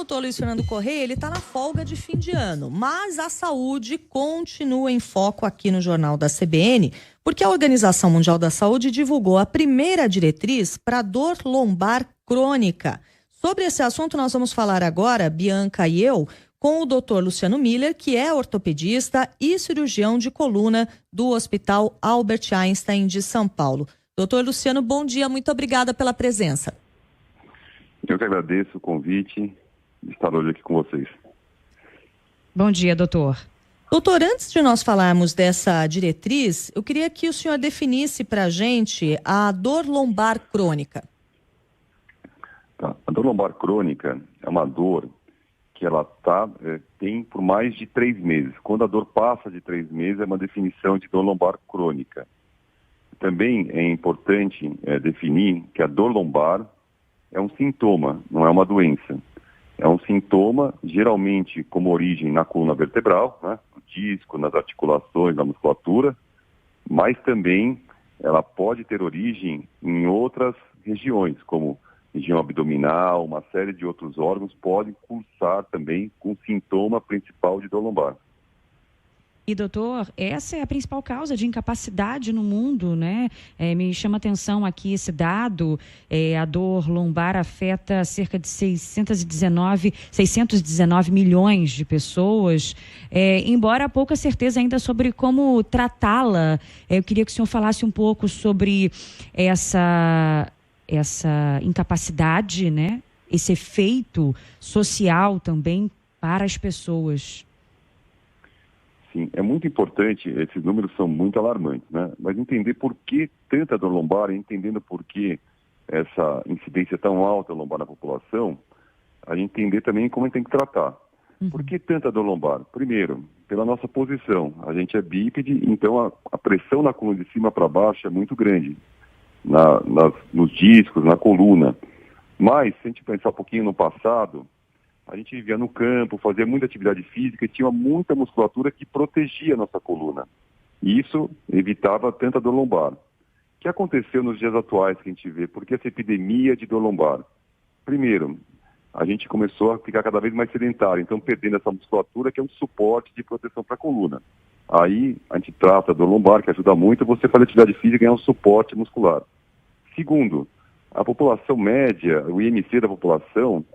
doutor Luiz Fernando Correia, ele está na folga de fim de ano, mas a saúde continua em foco aqui no Jornal da CBN, porque a Organização Mundial da Saúde divulgou a primeira diretriz para dor lombar crônica. Sobre esse assunto nós vamos falar agora, Bianca e eu, com o doutor Luciano Miller, que é ortopedista e cirurgião de coluna do Hospital Albert Einstein de São Paulo. Doutor Luciano, bom dia, muito obrigada pela presença. Eu que agradeço o convite de estar hoje aqui com vocês. Bom dia, doutor. Doutor, antes de nós falarmos dessa diretriz, eu queria que o senhor definisse para a gente a dor lombar crônica. Tá. A dor lombar crônica é uma dor que ela tem por mais de 3 meses. Quando a dor passa de 3 meses, é uma definição de dor lombar crônica. Também é importante definir que a dor lombar é um sintoma, não é uma doença. É um sintoma, geralmente, como origem na coluna vertebral, né, no disco, nas articulações, na musculatura, mas também ela pode ter origem em outras regiões, como região abdominal, uma série de outros órgãos podem cursar também com sintoma principal de dor lombar. E, doutor, essa é a principal causa de incapacidade no mundo, né? Me chama atenção aqui esse dado, a dor lombar afeta cerca de 619 milhões de pessoas, embora há pouca certeza ainda sobre como tratá-la. Eu queria que o senhor falasse um pouco sobre essa incapacidade, né? Esse efeito social também para as pessoas. Sim, é muito importante, esses números são muito alarmantes, né? Mas entender por que tanta dor lombar, entendendo por que essa incidência tão alta lombar na população, a gente entender também como a gente tem que tratar. Por que tanta dor lombar? Primeiro, pela nossa posição. A gente é bípede, então a pressão na coluna de cima para baixo é muito grande, nos discos, na coluna. Mas, se a gente pensar um pouquinho no passado, a gente vivia no campo, fazia muita atividade física e tinha muita musculatura que protegia a nossa coluna. E isso evitava tanta dor lombar. O que aconteceu nos dias atuais que a gente vê? Por que essa epidemia de dor lombar? Primeiro, a gente começou a ficar cada vez mais sedentário, então perdendo essa musculatura que é um suporte de proteção para a coluna. Aí a gente trata a dor lombar, que ajuda muito você fazer atividade física e ganhar um suporte muscular. Segundo, a população média, o IMC da população,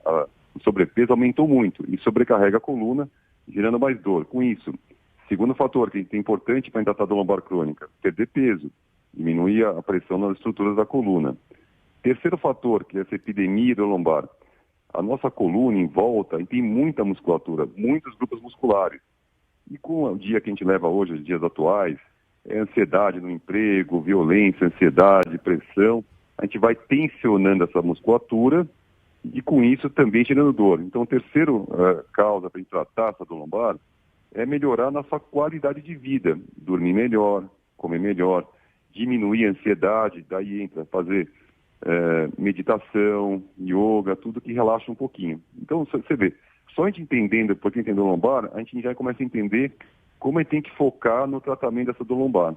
o sobrepeso aumentou muito e sobrecarrega a coluna, gerando mais dor. Com isso, segundo fator que é importante para tratar a dor lombar crônica, perder peso, diminuir a pressão nas estruturas da coluna. Terceiro fator, que é essa epidemia de dor lombar, a nossa coluna em volta tem muita musculatura, muitos grupos musculares. E com o dia que a gente leva hoje, os dias atuais, ansiedade no emprego, violência, ansiedade, pressão, a gente vai tensionando essa musculatura e com isso também gerando dor. Então, a terceira causa para tratar essa dor lombar é melhorar a nossa qualidade de vida, dormir melhor, comer melhor, diminuir a ansiedade, daí entra fazer meditação, yoga, tudo que relaxa um pouquinho. Então, você vê, só a gente entendendo por que tem dor lombar, a gente já começa a entender como a gente tem que focar no tratamento dessa dor lombar.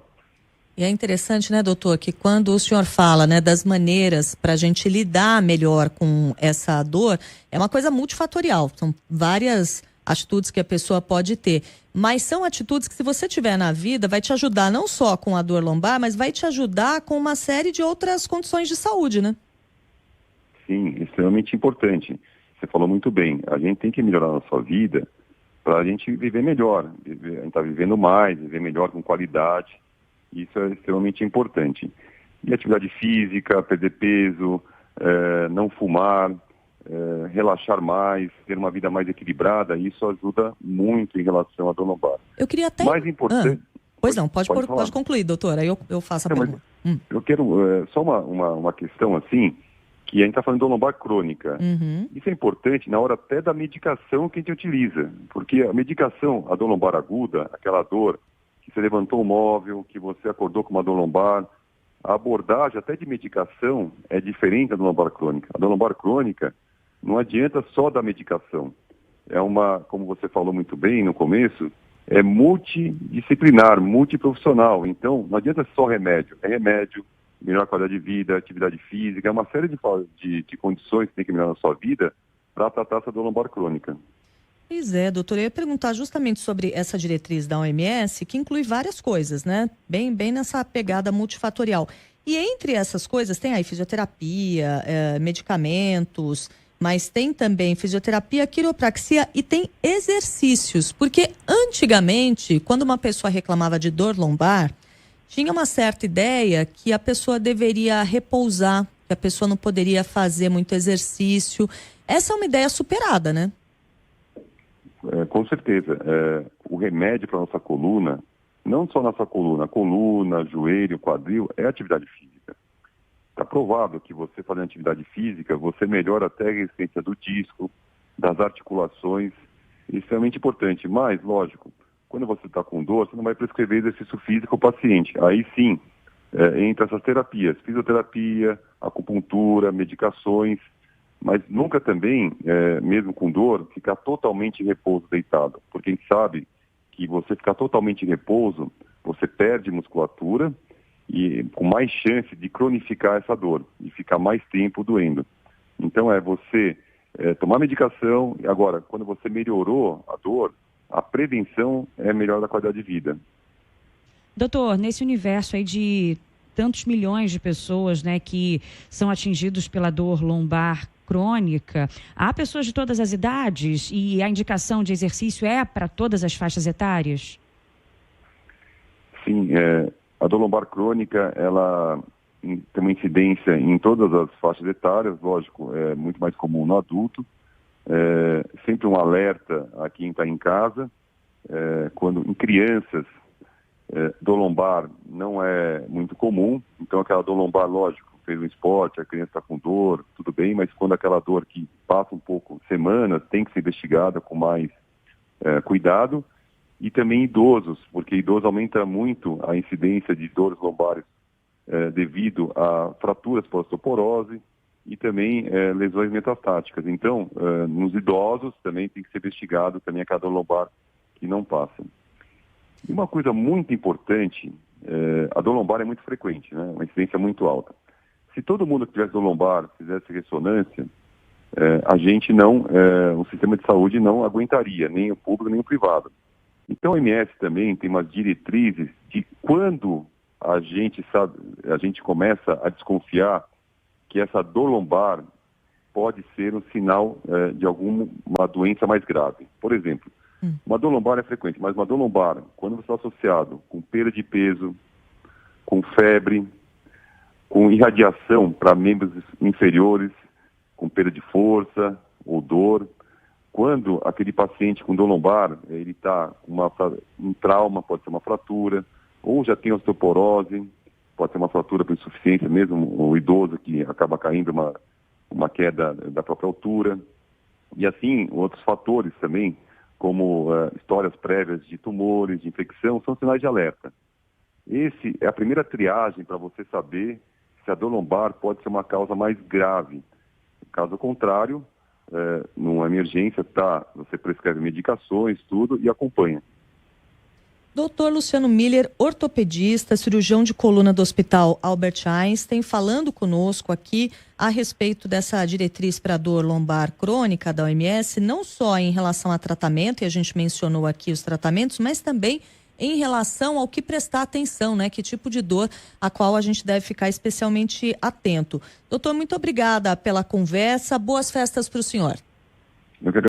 E é interessante, né, doutor, que quando o senhor fala, né, das maneiras para a gente lidar melhor com essa dor, é uma coisa multifatorial. São várias atitudes que a pessoa pode ter. Mas são atitudes que, se você tiver na vida, vai te ajudar não só com a dor lombar, mas vai te ajudar com uma série de outras condições de saúde, né? Sim, extremamente importante. Você falou muito bem. A gente tem que melhorar a nossa vida para a gente viver melhor. A gente está vivendo mais, viver melhor com qualidade. Isso é extremamente importante. E atividade física, perder peso, não fumar, relaxar mais, ter uma vida mais equilibrada, isso ajuda muito em relação à dor lombar. Eu queria até... Mais importante... Pois não, pode concluir, doutora, aí eu faço a pergunta. Eu quero só uma questão assim, que a gente está falando de dor lombar crônica. Isso é importante na hora até da medicação que a gente utiliza, porque a medicação, a dor lombar aguda, aquela dor que você levantou o móvel, que você acordou com uma dor lombar, a abordagem até de medicação é diferente da dor lombar crônica. A dor lombar crônica não adianta só da medicação. É como você falou muito bem no começo, é multidisciplinar, multiprofissional. Então, não adianta só remédio. É remédio, melhor qualidade de vida, atividade física, é uma série de condições que tem que melhorar na sua vida para tratar essa dor lombar crônica. Pois é, doutor, eu ia perguntar justamente sobre essa diretriz da OMS, que inclui várias coisas, né? Bem nessa pegada multifatorial. E entre essas coisas tem aí fisioterapia, medicamentos, mas tem também fisioterapia, quiropraxia e tem exercícios. Porque antigamente, quando uma pessoa reclamava de dor lombar, tinha uma certa ideia que a pessoa deveria repousar, que a pessoa não poderia fazer muito exercício. Essa é uma ideia superada, né? Com certeza. O remédio para a nossa coluna, não só nossa coluna, joelho, quadril, é atividade física. Está provado que você fazendo atividade física, você melhora até a resistência do disco, das articulações, isso é extremamente importante. Mas, lógico, quando você está com dor, você não vai prescrever exercício físico ao paciente. Aí sim, entra essas terapias, fisioterapia, acupuntura, medicações, mas nunca também, mesmo com dor, ficar totalmente em repouso deitado, porque a gente sabe que você ficar totalmente em repouso, você perde musculatura e com mais chance de cronificar essa dor, de ficar mais tempo doendo. Então você tomar medicação, e agora, quando você melhorou a dor, a prevenção é melhor da qualidade de vida. Doutor, nesse universo aí de tantos milhões de pessoas, né, que são atingidos pela dor lombar crônica, há pessoas de todas as idades e a indicação de exercício é para todas as faixas etárias? Sim, a dor lombar crônica, ela tem uma incidência em todas as faixas etárias, lógico, é muito mais comum no adulto. Sempre um alerta a quem está em casa, quando em crianças, dor lombar não é muito comum, então aquela dor lombar, lógico, fez um esporte, a criança está com dor, tudo bem, mas quando aquela dor que passa um pouco, semanas, tem que ser investigada com mais cuidado. E também idosos, porque idoso aumenta muito a incidência de dores lombares devido a fraturas por osteoporose e também lesões metastáticas. Então, nos idosos também tem que ser investigado também a dor lombar que não passa. E uma coisa muito importante, a dor lombar é muito frequente, né? Uma incidência muito alta. Se todo mundo que tivesse dor lombar fizesse ressonância, o sistema de saúde não aguentaria, nem o público nem o privado. Então a OMS também tem umas diretrizes de quando a gente começa a desconfiar que essa dor lombar pode ser um sinal de alguma doença mais grave. Por exemplo, uma dor lombar é frequente, mas uma dor lombar, quando você está associado com perda de peso, com febre, com irradiação para membros inferiores, com perda de força ou dor, quando aquele paciente com dor lombar, ele está com um trauma, pode ser uma fratura, ou já tem osteoporose, pode ser uma fratura por insuficiência, mesmo o idoso que acaba caindo uma queda da própria altura. E assim, outros fatores também, como histórias prévias de tumores, de infecção, são sinais de alerta. Esse é a primeira triagem para você saber se a dor lombar pode ser uma causa mais grave. Caso contrário, numa emergência, você prescreve medicações, tudo, e acompanha. Doutor Luciano Miller, ortopedista, cirurgião de coluna do Hospital Albert Einstein, falando conosco aqui a respeito dessa diretriz para dor lombar crônica da OMS, não só em relação a tratamento, e a gente mencionou aqui os tratamentos, mas também em relação ao que prestar atenção, né? Que tipo de dor a qual a gente deve ficar especialmente atento. Doutor, muito obrigada pela conversa. Boas festas para o senhor. Eu quero